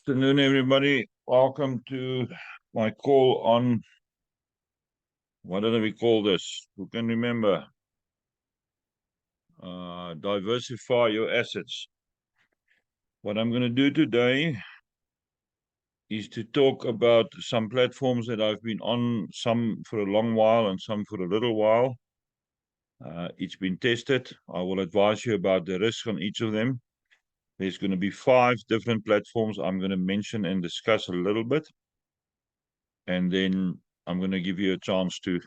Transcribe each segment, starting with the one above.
Afternoon, everybody. Welcome to my call on, what did we call this? Who can remember? Diversify your assets. What I'm going to do today is to talk about some platforms that I've been on, some for a long while and some for a little while. It's been tested. I will advise you about the risk on each of them. There's going to be 5 different platforms I'm going to mention and discuss a little bit. And then I'm going to give you a chance to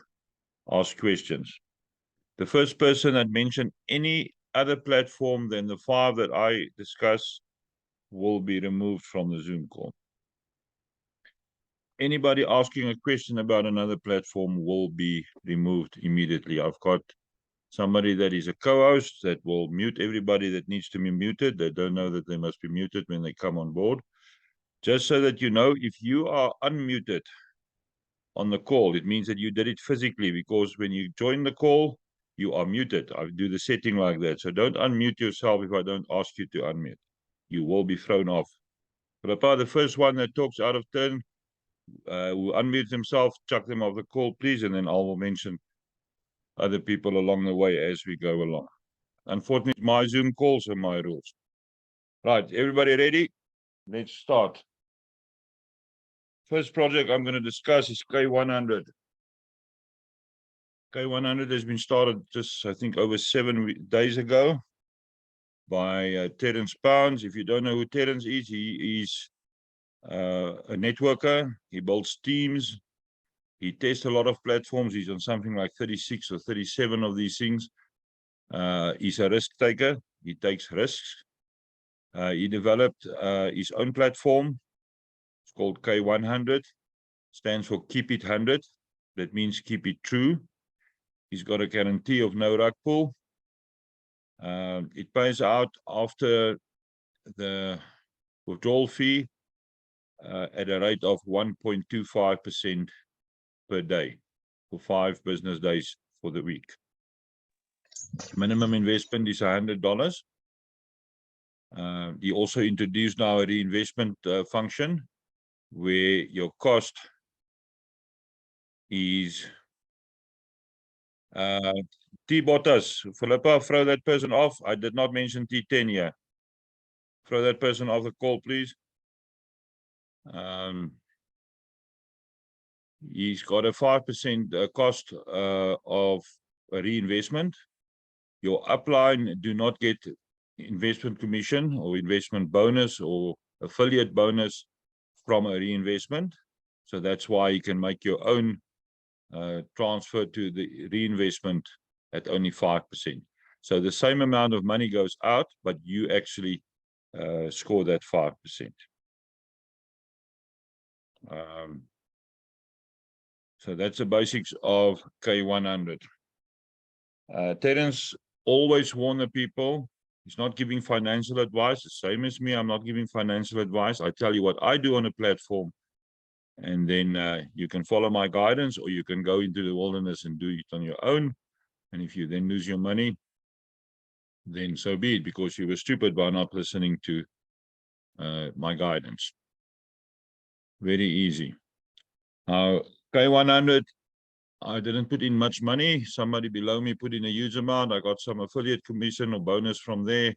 ask questions. The first person that mentioned any other platform than the 5 that I discuss will be removed from the Zoom call. Anybody asking a question about another platform will be removed immediately. I've got somebody that is a co-host that will mute everybody that needs to be muted. They don't know that they must be muted when they come on board. Just so that you know, if you are unmuted on the call, it means that you did it physically, because when you join the call, you are muted. I do the setting like that. So don't unmute yourself if I don't ask you to unmute. You will be thrown off. But the first one that talks out of turn, who unmutes himself, chuck them off the call, please, and then I will mention other people along the way as we go along. Unfortunately, my Zoom calls are my rules. Right, everybody ready? Let's start. First project I'm going to discuss is K100. K100 has been started just, I think, over 7 days ago by Terence Pounds. If you don't know who Terence is, he is a networker. He builds teams. He tests a lot of platforms. He's on something like 36 or 37 of these things. He's a risk taker. He takes risks. He developed his own platform. It's called K100. Stands for Keep It 100. That means keep it true. He's got a guarantee of no rug pull. It pays out after the withdrawal fee at a rate of 1.25% per day for 5 business days for the week. Minimum investment is $100. He also introduced now a reinvestment function where your cost is T-Bottas. Philippa, throw that person off. I did not mention T10 here. Throw that person off the call, please. He's got a 5% cost of a reinvestment. Your upline do not get investment commission or investment bonus or affiliate bonus from a reinvestment. So that's why you can make your own transfer to the reinvestment at only 5%. So the same amount of money goes out, but you actually score that 5%. So that's the basics of K100. Terence always warn the people, he's not giving financial advice. The same as me, I'm not giving financial advice. I tell you what I do on a platform, and then you can follow my guidance, or you can go into the wilderness and do it on your own. And if you then lose your money, then so be it, because you were stupid by not listening to my guidance. Very easy. Now, K100, I didn't put in much money. Somebody below me put in a huge amount. I got some affiliate commission or bonus from there.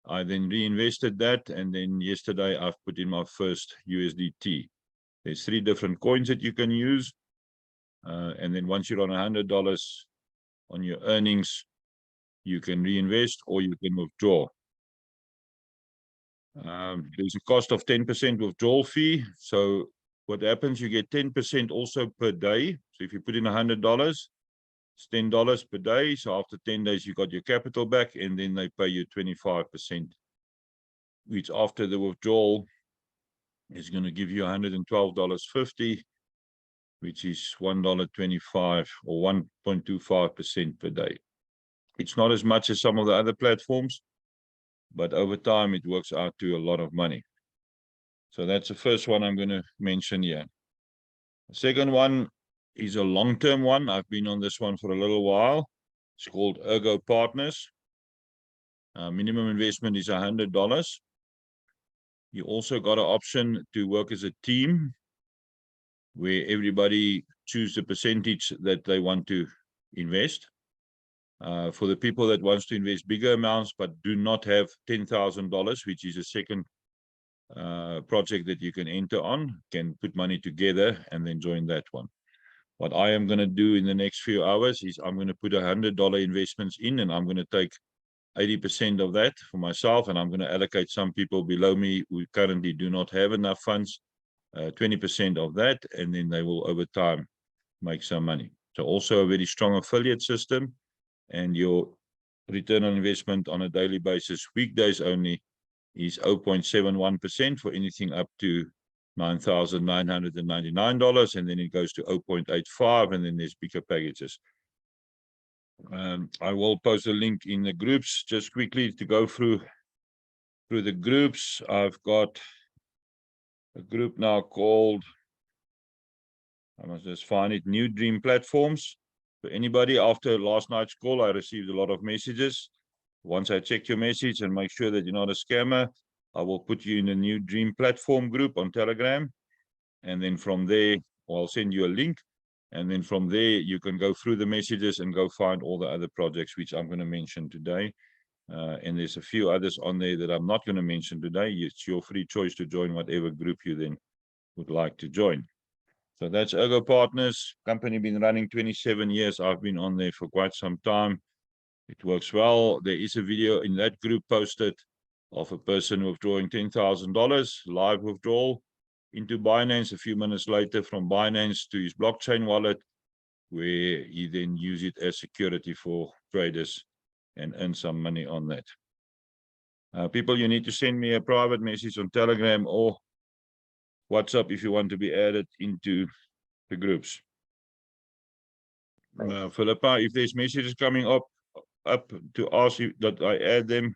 I then reinvested that. And then yesterday, I've put in my first USDT. There's 3 different coins that you can use. And then once you're on $100 on your earnings, you can reinvest or you can withdraw. There's a cost of 10% withdrawal fee. So what happens, you get 10% also per day. So if you put in $100, it's $10 per day. So after 10 days, you got your capital back, and then they pay you 25%, which after the withdrawal is going to give you $112.50, which is $1.25 or 1.25% per day. It's not as much as some of the other platforms, but over time, it works out to a lot of money. So that's the first one I'm going to mention here. The second one is a long-term one. I've been on this one for a little while. It's called Ergo Partners. Minimum investment is $100. You also got an option to work as a team, where everybody choose the percentage that they want to invest. For the people that wants to invest bigger amounts but do not have $10,000, which is a second project that you can enter on, can put money together and then join that one. What I am going to do in the next few hours is I'm going to put $100 investments in, and I'm going to take 80% of that for myself, and I'm going to allocate some people below me who currently do not have enough funds, 20% of that, and then they will over time make some money. So also a very strong affiliate system, and your return on investment on a daily basis, weekdays only, is 0.71% for anything up to $9,999, and then it goes to 0.85, and then there's bigger packages. I will post a link in the groups just quickly to go through the groups. I've got a group now called, I must just find it, New Dream Platforms. For anybody, after last night's call, I received a lot of messages. Once I check your message and make sure that you're not a scammer, I will put you in a New Dream Platform group on Telegram. And then from there, I'll send you a link. And then from there, you can go through the messages and go find all the other projects, which I'm going to mention today. And there's a few others on there that I'm not going to mention today. It's your free choice to join whatever group you then would like to join. So that's Ergo Partners. Company been running 27 years. I've been on there for quite some time. It works well. There is a video in that group posted of a person withdrawing $10,000 live withdrawal into Binance a few minutes later from Binance to his blockchain wallet, where he then use it as security for traders and earn some money on that. People, you need to send me a private message on Telegram or WhatsApp if you want to be added into the groups. Philippa, if there's messages coming up to ask you that I add them,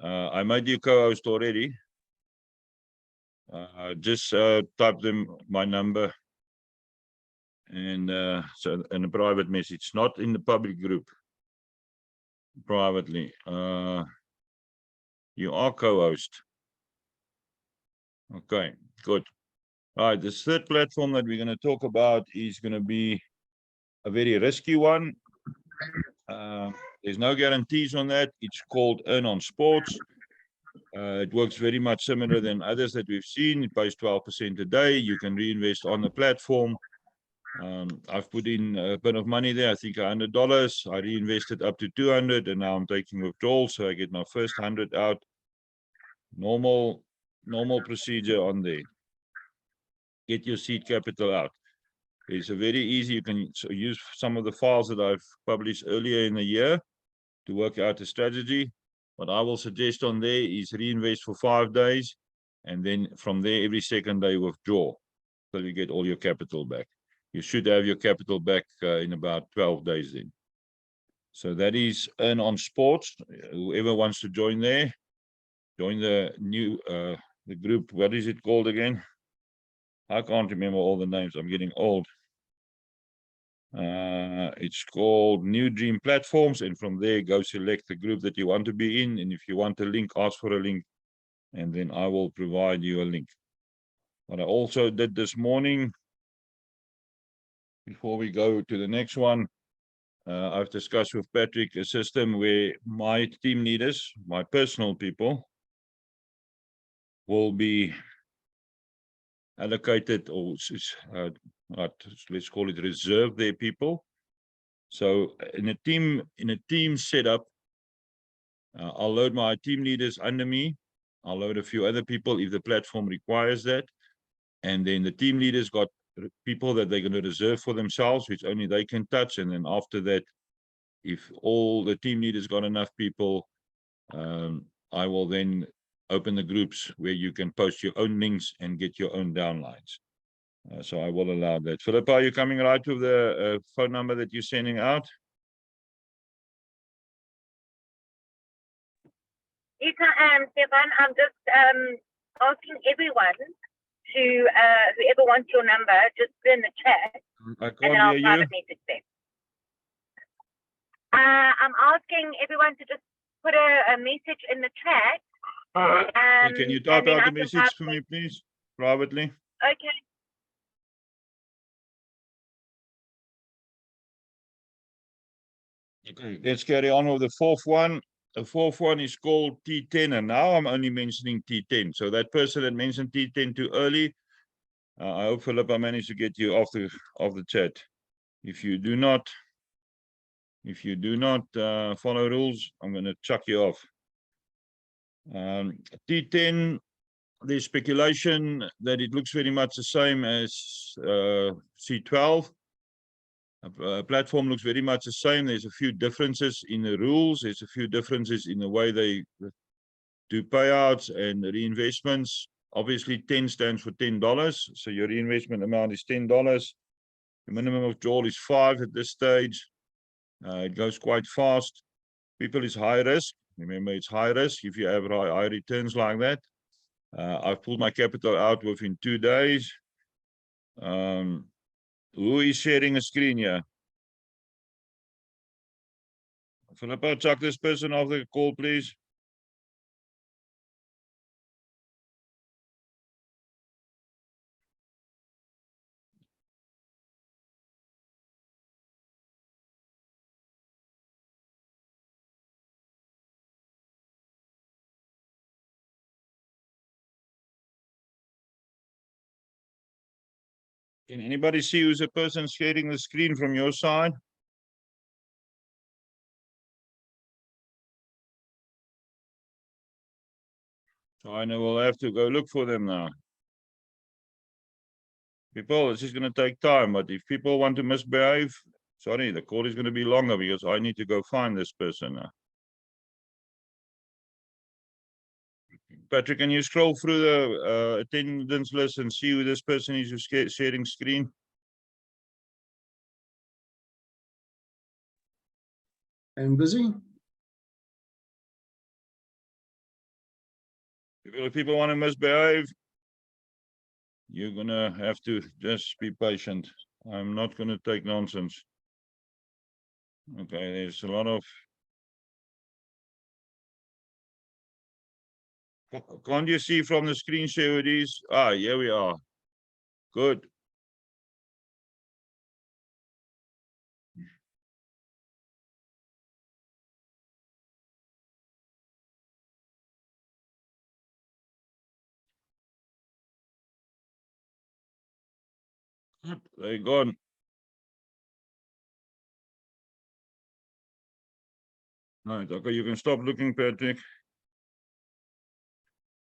I made you co-host already. Just type them, my number, and so in a private message, not in the public group, privately. You are co-host. Okay, good. All right, the third platform that we're going to talk about is going to be a very risky one. There's no guarantees on that. It's called Earn on Sports. It works very much similar than others that we've seen. It pays 12% a day. You can reinvest on the platform. I've put in a bit of money there, I think $100. I reinvested up to 200, and now I'm taking withdrawals, so I get my first 100 out. Normal procedure on there. Get your seed capital out. It's a very easy, you can use some of the files that I've published earlier in the year to work out a strategy. What I will suggest on there is reinvest for 5 days, and then from there, every second day withdraw till you get all your capital back. You should have your capital back in about 12 days then. So that is Earn on Sports. Whoever wants to join there, join the new the group. What is it called again? I can't remember all the names. I'm getting old. It's called New Dream Platforms, and from there go select the group that you want to be in, and if you want a link, ask for a link, and then I will provide you a link. What I also did this morning, before we go to the next one, I've discussed with Patrick a system where my team leaders, my personal people, will be allocated, or let's call it reserve their people. So in a team setup, I'll load my team leaders under me. I'll load a few other people if the platform requires that. And then the team leaders got people that they're going to reserve for themselves, which only they can touch. And then after that, if all the team leaders got enough people, I will then open the groups where you can post your own links and get your own downlines. So I will allow that. Philippa, are you coming right with the phone number that you're sending out? Yes, I am, Stefan. I'm just asking everyone to, whoever wants your number, just put in the chat. I can't hear you. Private message them. I'm asking everyone to just put a message in the chat Hey, can you type and then out I the can message for me, please, privately? okay. Okay, let's carry on with the fourth one. The fourth one is called T10, and now I'm only mentioning T10. So that person that mentioned T10 too early, I hope Philip, I managed to get you off the chat. If you do not follow rules, I'm going to chuck you off. T10, there's speculation that it looks very much the same as C12. Platform looks very much the same. There's a few differences in the rules. There's a few differences in the way they do payouts and reinvestments. Obviously, 10 stands for $10. So your reinvestment amount is $10. The minimum withdrawal is 5 at this stage. It goes quite fast. People is high risk. Remember, it's high risk if you have high returns like that. I've pulled my capital out within 2 days. Who is sharing a screen here? Philippa, chuck this person off the call, please. Can anybody see who's the person sharing the screen from your side? So I know we'll have to go look for them now. People, this is going to take time, but if people want to misbehave, sorry, the call is going to be longer because I need to go find this person now. Patrick, can you scroll through the attendance list and see who this person is who's sharing screen? I'm busy. If people want to misbehave, you're going to have to just be patient. I'm not going to take nonsense. Okay, there's a lot of... Can't you see from the screen share who it is? Ah, here we are. Good. They're gone. Right, okay, you can stop looking, Patrick.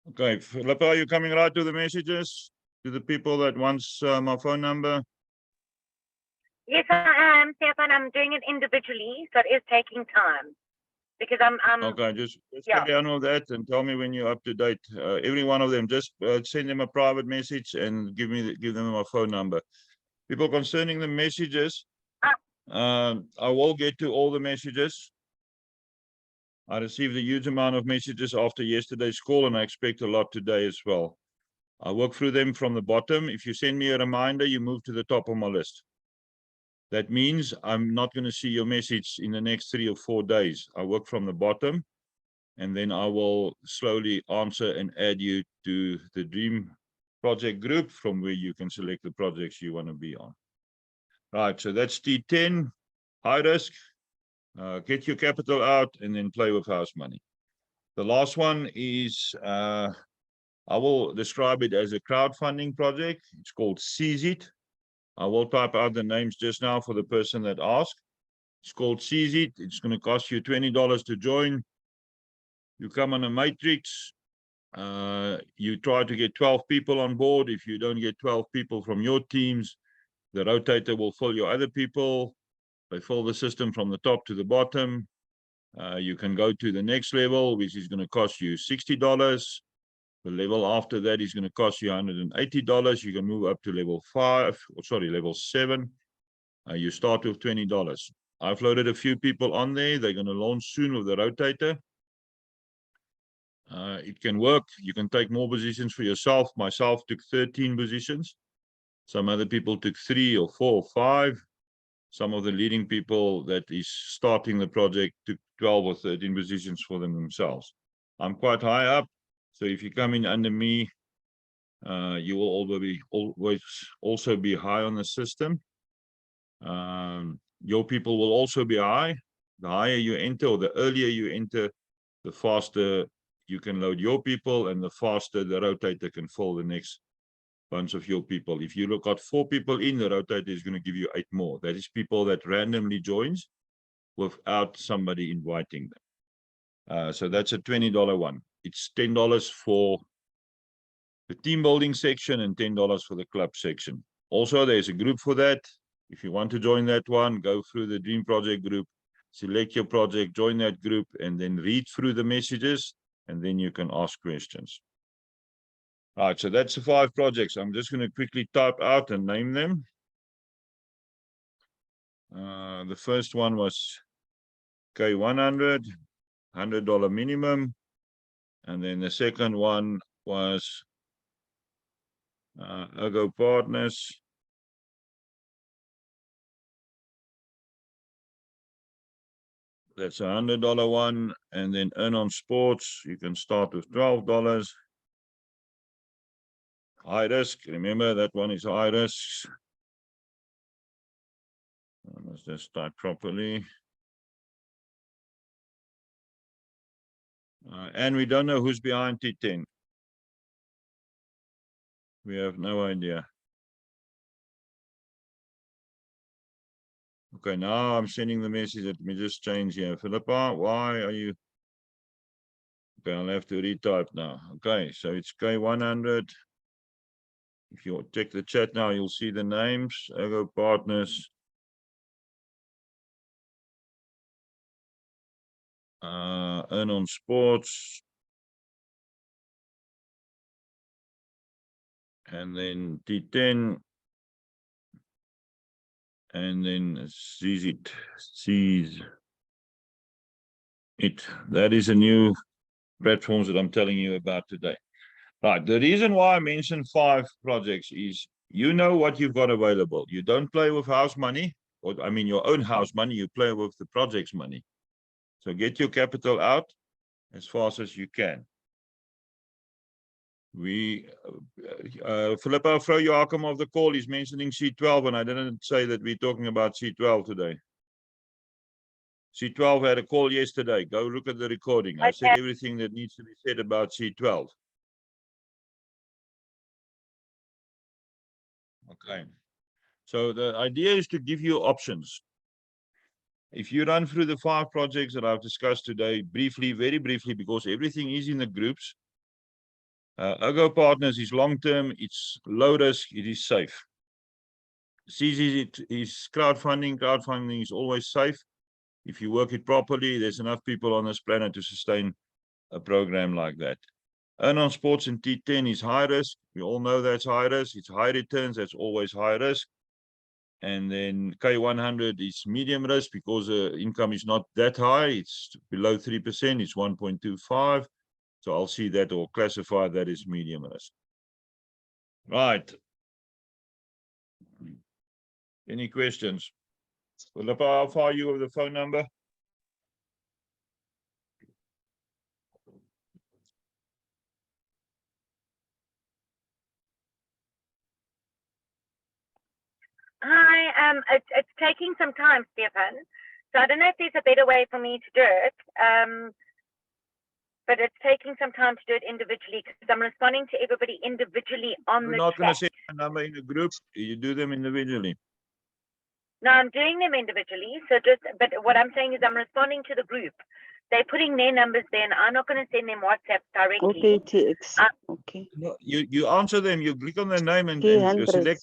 Okay, Philippa, are you coming right to the messages? To the people that wants my phone number? Yes, I am, Stefan. I'm doing it individually, so it is taking time because I'm Okay, just yeah. carry on with that and tell me when you're up to date. Every one of them, just send them a private message and give them my phone number. People concerning the messages, I will get to all the messages. I received a huge amount of messages after yesterday's call, and I expect a lot today as well. I work through them from the bottom. If you send me a reminder, you move to the top of my list. That means I'm not going to see your message in the next 3 or 4 days. I work from the bottom, and then I will slowly answer and add you to the Dream project group from where you can select the projects you want to be on. Right, so that's T10, high risk. Get your capital out and then play with house money. The last one is, I will describe it as a crowdfunding project. It's called CZ. I will type out the names just now for the person that asked. It's called CZ. It's going to cost you $20 to join. You come on a matrix. You try to get 12 people on board. If you don't get 12 people from your teams, the rotator will fill your other people. They fill the system from the top to the bottom. You can go to the next level, which is going to cost you $60. The level after that is going to cost you $180. You can move up to level 7. You start with $20. I've loaded a few people on there. They're going to launch soon with the rotator. It can work. You can take more positions for yourself. Myself took 13 positions. Some other people took 3 or 4 or 5. Some of the leading people that is starting the project took 12 or 13 positions for themselves. I'm quite high up. So if you come in under me, you will always also be high on the system. Your people will also be high. The higher you enter, or the earlier you enter, the faster you can load your people, and the faster the rotator can fill the next bunch of your people. If you got 4 people in, the rotator is going to give you 8 more. That is people that randomly joins without somebody inviting them. So that's a $20 one. It's $10 for the team building section and $10 for the club section. Also, there's a group for that. If you want to join that one, go through the Dream Project group, select your project, join that group, and then read through the messages, and then you can ask questions. All right, so that's the 5 projects. I'm just going to quickly type out and name them. The first one was K100, $100 minimum. And then the second one was Ergo Partners. That's $100 one. And then Earn on Sports, you can start with $12. High risk, remember that one is high risk. Let's just start properly. And we don't know who's behind T10. We have no idea. Okay, now I'm sending the message. Let me just change here. Philippa, why are you? Okay, I'll have to retype now. Okay, so it's K100. If you check the chat now, you'll see the names. Ergo Partners. Earn on Sports. And then T10. And then seize it. That is a new platforms that I'm telling you about today. Right. The reason why I mentioned 5 projects is you know what you've got available. You don't play with house money, or I mean your own house money, you play with the project's money. So get your capital out as fast as you can. We Philippa Vrouwjakom of the call is mentioning C12, and I didn't say that we're talking about C12 today. C12 had a call yesterday. Go look at the recording. I said everything that needs to be said about C12. Okay. So the idea is to give you options. If you run through the 5 projects that I've discussed today, briefly, very briefly, because everything is in the groups. Ergo Partners is long-term, it's low risk, it is safe. CZ is crowdfunding. Crowdfunding is always safe. If you work it properly, there's enough people on this planet to sustain a program like that. Earn on Sports and T10 is high risk. We all know that's high risk. It's high returns. That's always high risk. And then K100 is medium risk because the income is not that high. It's below 3%. It's 1.25. So I'll see that or classify that as medium risk. Right. Any questions? Philippa, how far are you with the phone number? Hi, it's taking some time, Stefan. So I don't know if there's a better way for me to do it. But it's taking some time to do it individually because I'm responding to everybody individually on the chat. You're not going to send a number in a group. You do them individually. No, I'm doing them individually. So but what I'm saying is I'm responding to the group. They're putting their numbers there, and I'm not going to send them WhatsApp directly. Okay, TX. Okay. No, you answer them. You click on their name and you 300. select.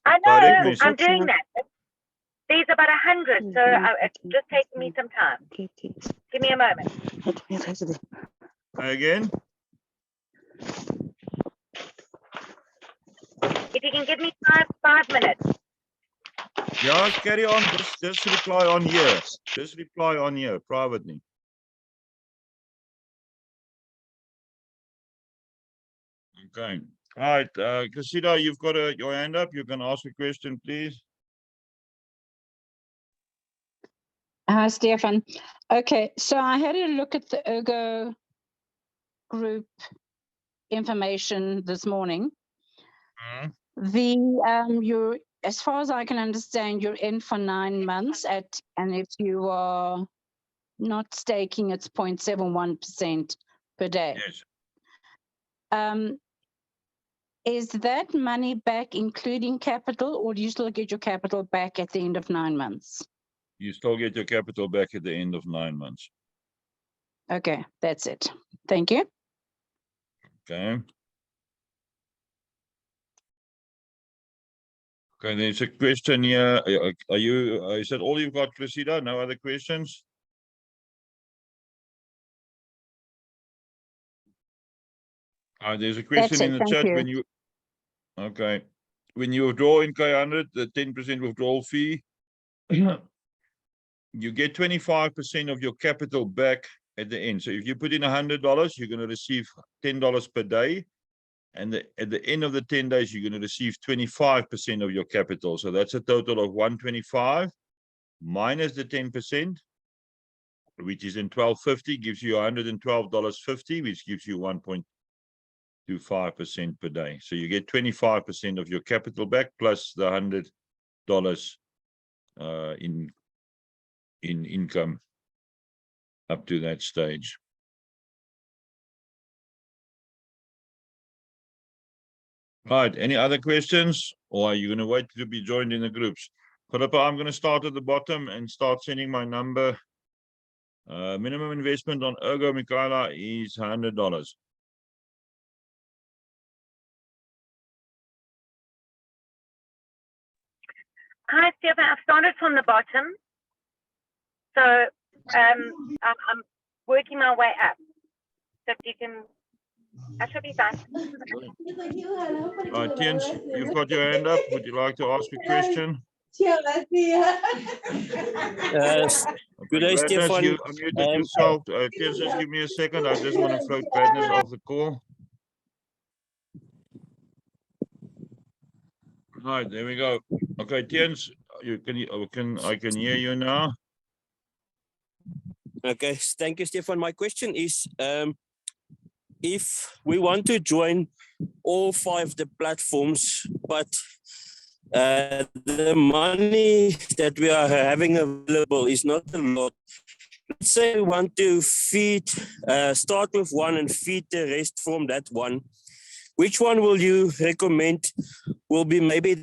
I direct know. message. I'm doing that. There's about 100, so it's just taking me some time. Okay, TX. Give me a moment. Again. If you can give me five minutes. Yeah, carry on. Just reply on here. Just reply on here privately. Okay. All right. Casida, you've got your hand up. You can ask a question, please. Hi, Stefan. Okay, so I had a look at the Ergo group information this morning. Mhm. You're, as far as I can understand, you're in for 9 months and if you are not staking, it's 0.71% per day. Yes, Is that money back including capital, or do you still get your capital back at the end of 9 months? you still get your capital back at the end of 9 months. Okay, that's it. Thank you. Okay. Okay, there's a question here. Are you, is that all you've got, Cressida? No other questions? There's a question That's in it. the Thank chat you. when you, okay. When you withdraw in K100, the 10% withdrawal fee, you get 25% of your capital back at the end. So if you put in $100, you're going to receive $10 per day. And at the end of the 10 days, you're going to receive 25% of your capital. So that's a total of 125 minus the 10%, which is in $12.50, gives you $112.50, which gives you 1.25% per day. So you get 25% of your capital back plus the $100 in income up to that stage. Right, any other questions, or are you going to wait to be joined in the groups? Philippa, I'm going to start at the bottom and start sending my number. Minimum investment on Ergo, Michaela, is $100. Hi, Stefan. I've started from the bottom. So I'm working my way up. So if you can, I should be fine. Right, Tiens, you've got your hand up. Would you like to ask a question? Good day, Gladness, Stefan. you unmuted yourself. Tiens, just give me a second. I just want to float Gladness off the call. Right, there we go. Okay, Tiens, I can hear you now. Okay, thank you, Stefan. My question is, if we want to join all 5 the platforms, but the money that we are having available is not a lot. Let's say we want to feed, start with one and feed the rest from that one. Which one will you recommend will be maybe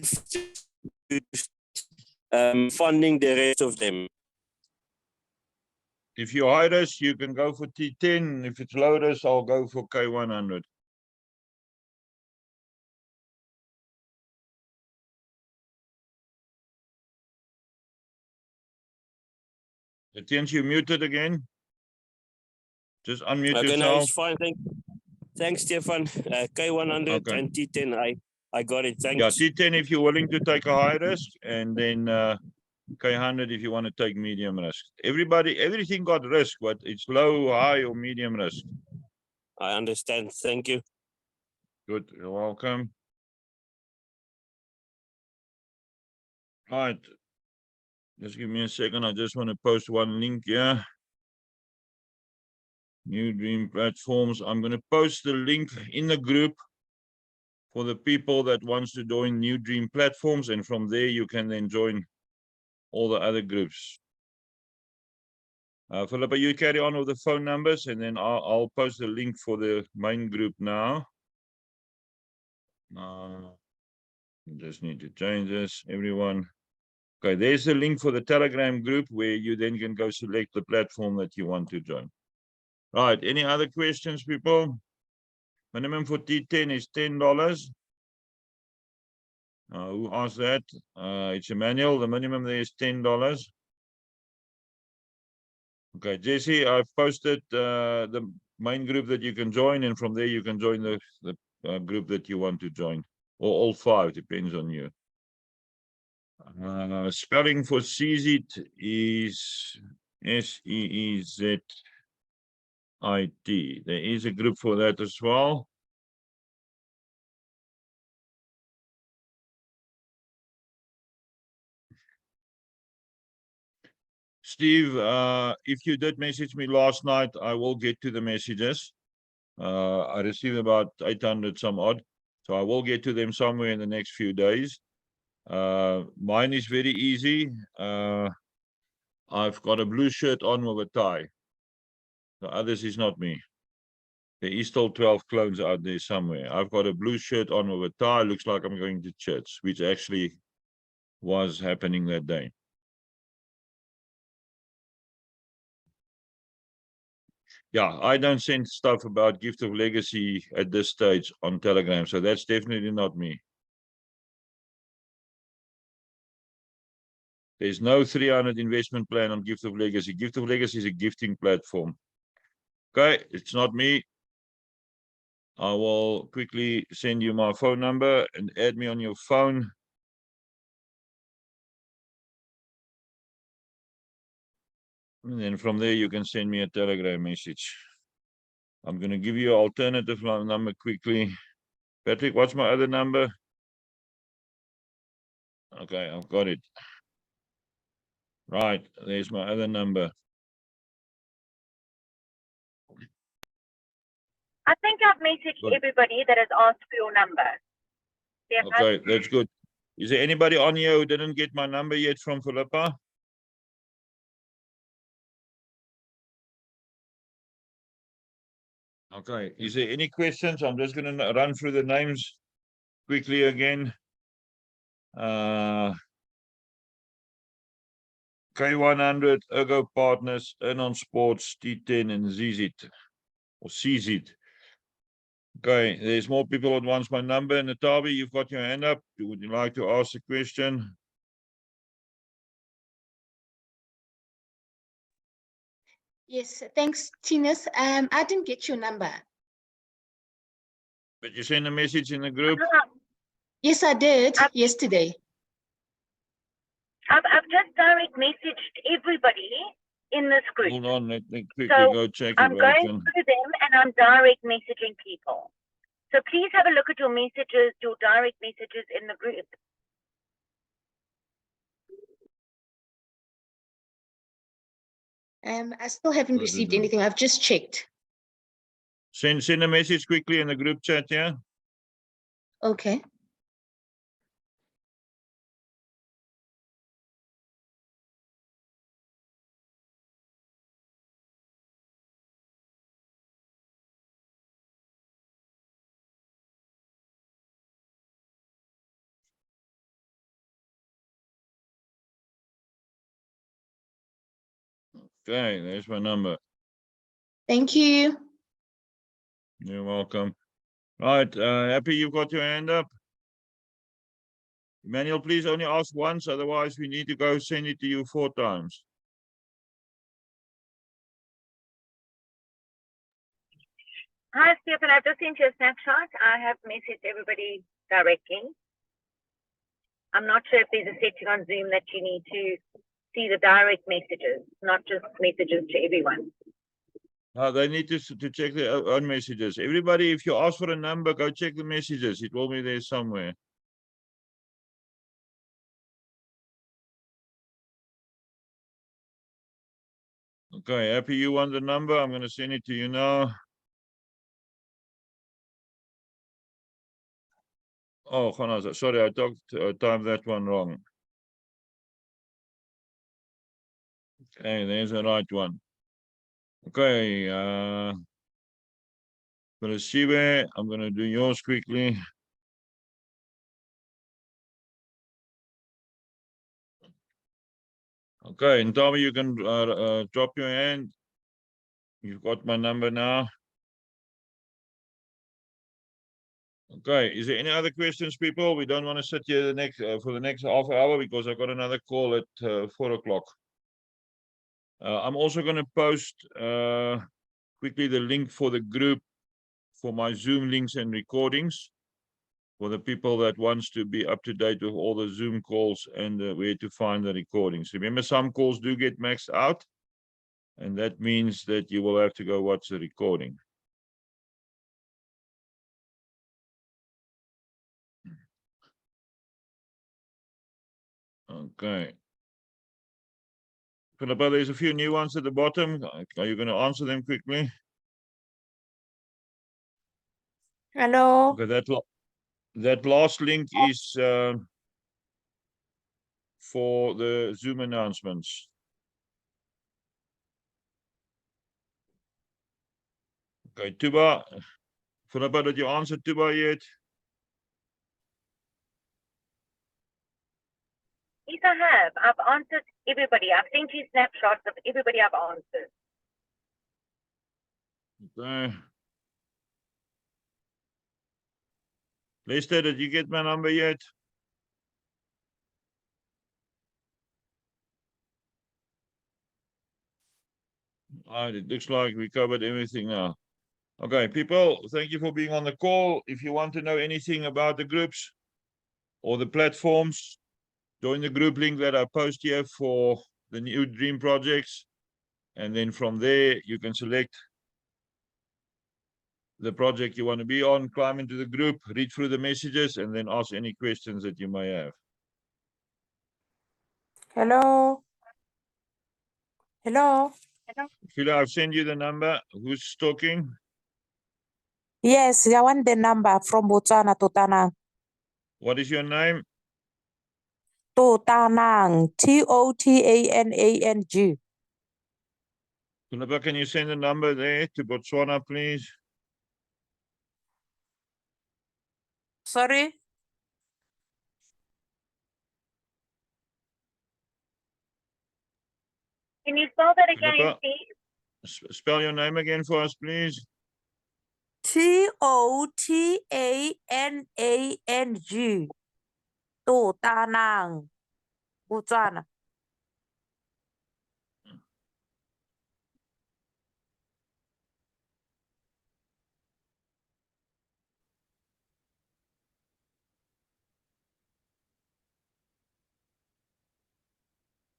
funding the rest of them? If you high risk, you can go for T10. If it's low risk, I'll go for K100. Tiens, you muted again. Just unmute Okay, no, yourself. it's fine. Thanks, Stefan. K100 Okay. and T10, I got it. Thanks. Yeah, T10 if you're willing to take a high risk, and then K100 if you want to take medium risk. Everything got risk, but it's low, high, or medium risk. I understand. Thank you. Good, you're welcome. All right. Just give me a second. I just want to post one link here. New Dream Platforms. I'm going to post the link in the group for the people that wants to join New Dream Platforms, and from there you can then join all the other groups. Philippa, you carry on with the phone numbers, and then I'll post the link for the main group now. Just need to change this, everyone. Okay, there's the link for the Telegram group where you then can go select the platform that you want to join. Right, any other questions, people? Minimum for T10 is $10. Who asked that? It's Emmanuel. The minimum there is $10. Okay, Jesse, I've posted the main group that you can join, and from there you can join the group that you want to join, or all 5, depends on you. Spelling for CZ is SEEZIT. There is a group for that as well. Steve, if you did message me last night, I will get to the messages. I received about 800 some odd, so I will get to them somewhere in the next few days. Mine is very easy. I've got a blue shirt on with a tie. The others is not me. There is still 12 clones out there somewhere. I've got a blue shirt on with a tie. Looks like I'm going to church, which actually was happening that day. Yeah, I don't send stuff about Gift of Legacy at this stage on Telegram, so that's definitely not me. There's no 300 investment plan on Gift of Legacy. Gift of Legacy is a gifting platform. Okay, it's not me. I will quickly send you my phone number and add me on your phone. And then from there, you can send me a Telegram message. I'm going to give you an alternative number quickly. Patrick, what's my other number? Okay, I've got it. Right, there's my other number. I think I've messaged Good. everybody that has asked for your number. Stefan? Okay, that's good. Is there anybody on here who didn't get my number yet from Philippa? Okay, is there any questions? I'm just going to run through the names quickly again. K100, Ergo Partners, Earn Sports, T10, and ZZ or CZ. Okay, there's more people that wants my number. Natabi, you've got your hand up. Would you like to ask a question? Yes, thanks, Tinus. I didn't get your number. But you send a message in the group. Yes, I did yesterday. I've just direct messaged everybody in this group. Hold on, let me quickly So, go check I'm if I going can. through them and I'm direct messaging people. So please have a look at your messages, your direct messages in the group. I still haven't received anything. I've just checked. Send a message quickly in the group chat, yeah? Okay. Okay, there's my number. Thank you. You're welcome. Right, happy you've got your hand up. Emmanuel, please only ask once, otherwise we need to go send it to you 4 times. Hi, Stefan. I've just sent you a snapshot. I have messaged everybody directly. I'm not sure if there's a setting on Zoom that you need to see the direct messages, not just messages to everyone. They need to check their own messages. Everybody, if you ask for a number, go check the messages. It will be there somewhere. Okay, happy you want the number. I'm going to send it to you now. Oh, Ghanaz, sorry, I timed that one wrong. Okay, there's the right one. Okay, gonna see where I'm gonna do yours quickly. Okay, and Tommy, you can drop your hand. You've got my number now. Okay, is there any other questions, people? We don't want to sit here the next for the next half hour because I've got another call at 4 o'clock. I'm also going to post quickly the link for the group for my Zoom links and recordings for the people that wants to be up to date with all the Zoom calls and where to find the recordings. Remember, some calls do get maxed out, and that means that you will have to go watch the recording. Okay. Philippa, there's a few new ones at the bottom. Are you going to answer them quickly? Hello. Okay, that last link is for the Zoom announcements. Okay, Tuba, Philippa, did you answer Tuba yet? Yes, I have. I've answered everybody. I've sent you snapshots of everybody I've answered. Okay. Lester, did you get my number yet? It looks like we covered everything now. Okay, people, thank you for being on the call. If you want to know anything about the groups or the platforms, join the group link that I post here for the new dream projects. And then from there, you can select the project you want to be on, climb into the group, read through the messages, and then ask any questions that you may have. Hello. Hello. Phila, I've sent you the number. Who's talking? Yes, I want the number from Botswana to Tanang. What is your name? To Tanang. Totanang. Philippa, can you send the number there to Botswana, please? Sorry. Can you spell that again, Philippa, please? spell your name again for us, please. Totanang. To Tanang. Botswana.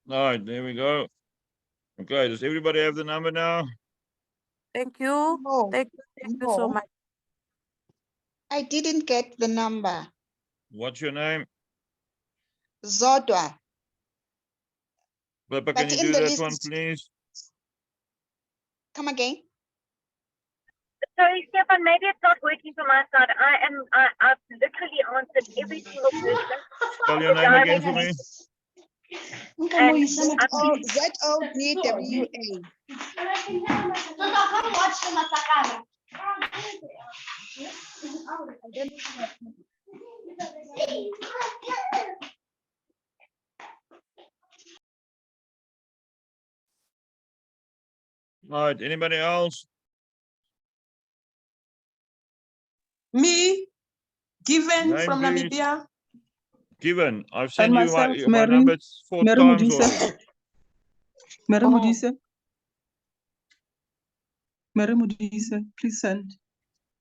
All right, there we go. Okay, does everybody have the number now? Thank you. No, Thank you so no. much. I didn't get the number. What's your name? Zodwa. Philippa, can But you in do the that list, one, please? come again. Sorry, Stefan, maybe it's not working from my side. I've literally answered every single person. Spell your name again for me. And ZODWA. All right, anybody else? Me, given Name, from please. Namibia, Given. I've and sent you myself, my Mary, number 4 Mary times Modise. already. Mary Oh. Modise. Mary Modise, please send.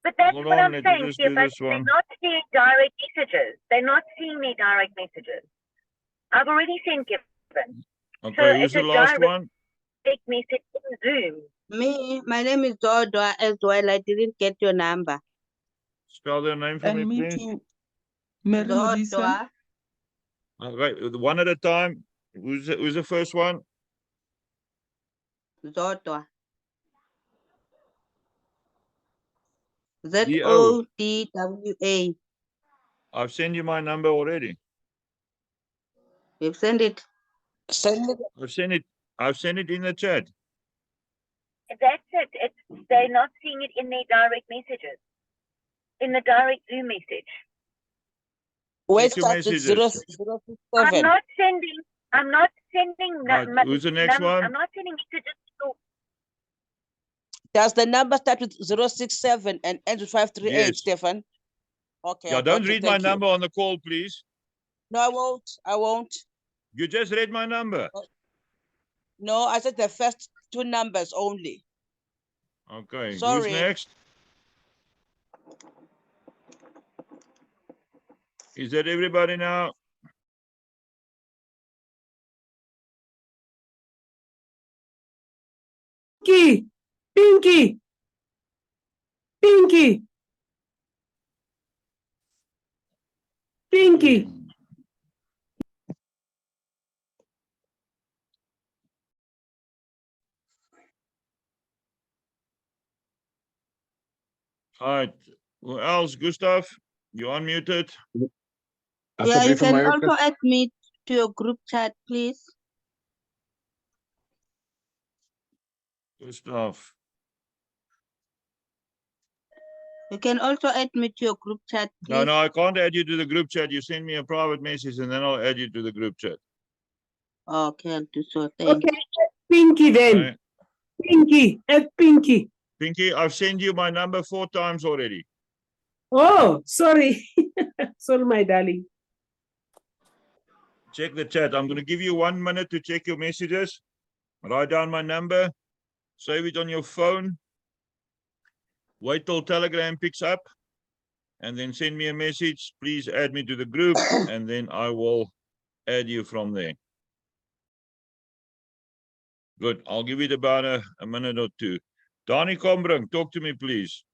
but that's Hold what on, I'm let me saying, just do Stefan. this They're one. not seeing direct messages. They're not seeing me direct messages. I've already sent Given. Okay, who's it's the a last direct one? message in Zoom. Me, my name is Dodwa as well. I didn't get your number. Spell their name for me, And me please. too. Mary Modise. Dodwa, Okay, one at a time. Who's the first one? Dodwa. D-O. ZODWA. I've sent you my number already. We've sent it. Send it. I've sent it in the chat. That's it. They're not seeing it in their direct messages. In the direct Zoom message. Where Check your starts with messages. 067. I'm not sending Right, who's the next one? I'm not sending messages to Does the number start with 067 and end with 538, Yes. Stefan? Okay. Yeah, I don't got you. read my Thank you. number on the call, please. No, I won't. I won't. You just read my number. No, I said the first two numbers only. Okay, who's Sorry. next? Is that everybody now? Pinky, Pinky, Pinky, Pinky. All right. Who else? Gustav, you unmuted. Yeah, you Alsjeblieft van can my ook. also add me to your group chat, please. Gustav. You can also add me to your group chat, No, please. no, I can't add you to the group chat. You send me a private message and then I'll add you to the group chat. Okay, I'll do so. Thanks. Okay, Pinky then. Okay. Pinky, add Pinky. Pinky, I've sent you my number 4 times already. Oh, sorry. Sorry, my darling. Check the chat. I'm going to give you 1 minute to check your messages. Write down my number. Save it on your phone. Wait till Telegram picks up. And then send me a message. Please add me to the group. And then I will add you from there. Good. I'll give it about a minute or two. Donnie Combrink, talk to me, please.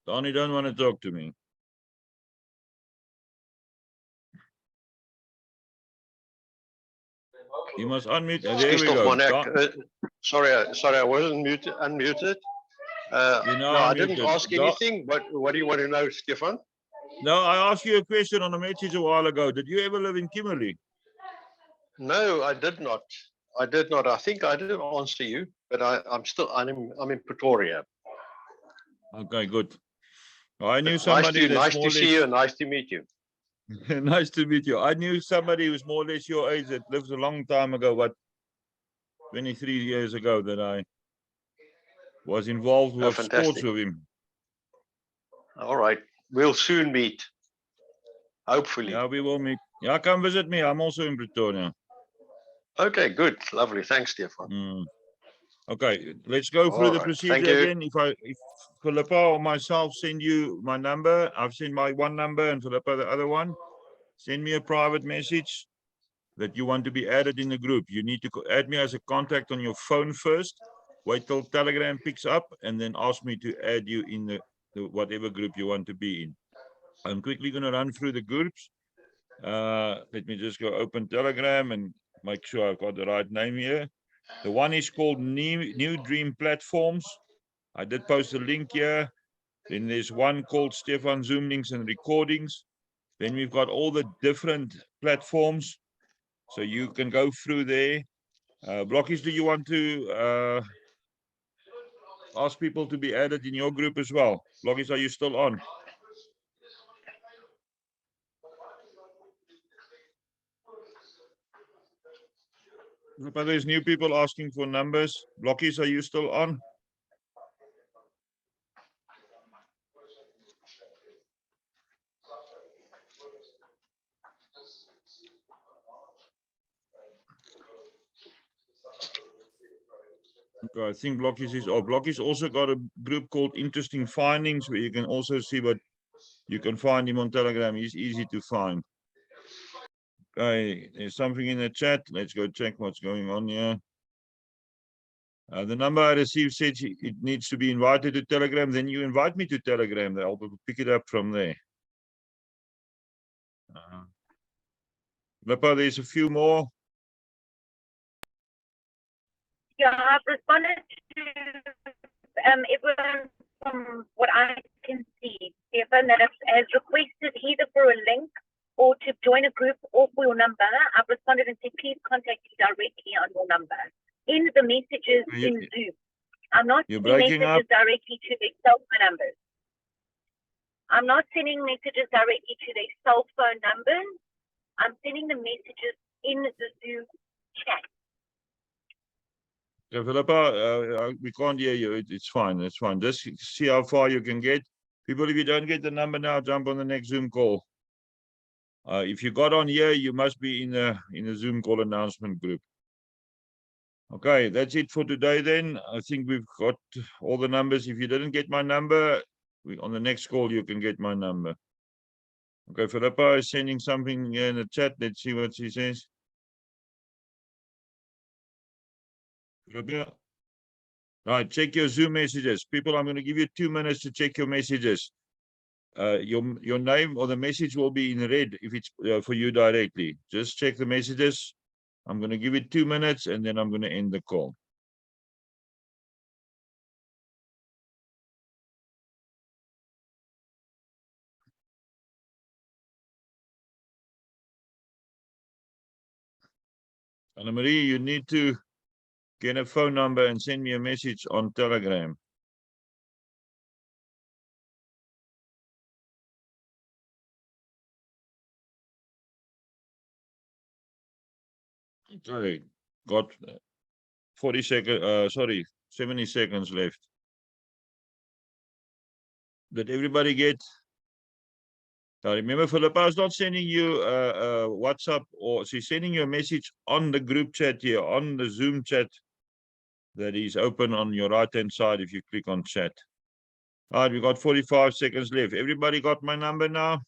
Donnie don't want to talk to me. You must unmute. There we go. Sorry, I wasn't unmuted. You know, No, I didn't unmuted. ask anything, but what do you want to know, Stefan? No, I asked you a question on a message a while ago. Did you ever live in Kimberley? No, I did not. I did not. I think I did answer you, but I'm in Pretoria. Okay, good. I knew somebody Nice that's more to or see you less. and nice to meet you. Nice to meet you. I knew somebody who's more or less your age that lives a long time ago, what, 23 years ago, that I was involved Oh, with sports fantastic. with him. All right. We'll soon meet. Hopefully. Yeah, we will meet. Yeah, come visit me. I'm also in Pretoria. Okay, good. Lovely. Thanks, Stefan. Mm. Okay, let's go through All the right. procedure Thank you. again. If Philippa or myself send you my number, I've sent my one number and Philippa the other one. Send me a private message that you want to be added in the group. You need to add me as a contact on your phone first. Wait till Telegram picks up and then ask me to add you in the whatever group you want to be in. I'm quickly going to run through the groups. Let me just go open Telegram and make sure I've got the right name here. The one is called New Dream Platforms. I did post a link here. Then there's one called Stefan Zoom Links and Recordings. Then we've got all the different platforms. So you can go through there. Blockies, do you want to ask people to be added in your group as well? Blockies, are you still on? But there's new people asking for numbers. Blockies, are you still on? Okay, I think Blockies is off. Blockies also got a group called Interesting Findings where you can also see what you can find him on Telegram. He's easy to find. Okay, there's something in the chat. Let's go check what's going on here. The number I received said it needs to be invited to Telegram. Then you invite me to Telegram. I'll pick it up from there. Lippa, there's a few more. Yeah, I've responded to everyone from what I can see. Stefan that has requested either for a link or to join a group or for your number. I've responded and said, please contact you directly on your number in the messages in Zoom. I'm not sending messages directly to their cell phone numbers. I'm not sending messages directly to their cell phone numbers. I'm sending the messages in the Zoom chat. Yeah, Philippa, we can't hear you. It's fine. It's fine. Just see how far you can get. People, if you don't get the number now, jump on the next Zoom call. If you got on here, you must be in a Zoom call announcement group. Okay, that's it for today then. I think we've got all the numbers. If you didn't get my number, on the next call, you can get my number. Okay, Philippa is sending something here in the chat. Let's see what she says. Philippa? Right, check your Zoom messages. People, I'm going to give you 2 minutes to check your messages. your name or the message will be in red if it's for you directly. Just check the messages. I'm going to give it 2 minutes and then I'm going to end the call. Anna Marie, you need to get a phone number and send me a message on Telegram. Okay, got 40 seconds, sorry, 70 seconds left. Did everybody get? Now remember, Philippa is not sending you a WhatsApp, or she's sending you a message on the group chat here, on the Zoom chat that is open on your right-hand side if you click on chat. All right, we got 45 seconds left. Everybody got my number now?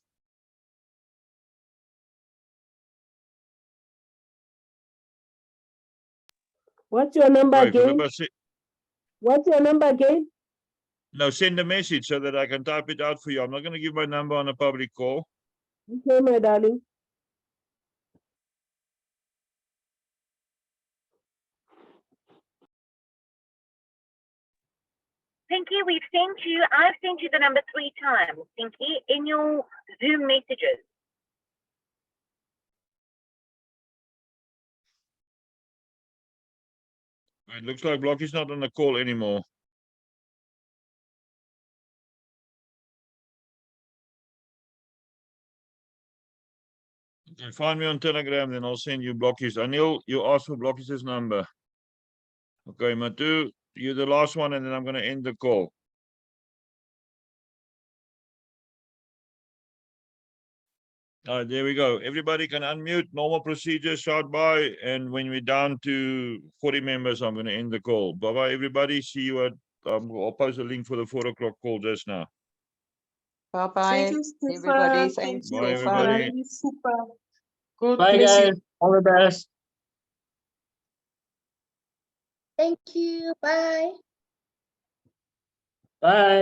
What's your number Right, again? Philippa, What's your number again? no, send a message so that I can type it out for you. I'm not going to give my number on a public call. Okay, my darling. Pinky, I've sent you the number 3 times, Pinky, in your Zoom messages. It looks like Blocky's not on the call anymore. Okay, find me on Telegram, then I'll send you Blocky's. Anil, you asked for Blocky's number. Okay, Matu, you're the last one, and then I'm going to end the call. All right, there we go. Everybody can unmute, normal procedure, shout bye. And when we're down to 40 members, I'm going to end the call. Bye-bye, everybody. See you at, I'll post a link for the 4 o'clock call just now. Thank you, everybody. Thank you, Bye, everybody. Super. Good. Bye, guys. All the best. Thank you. Bye. Bye.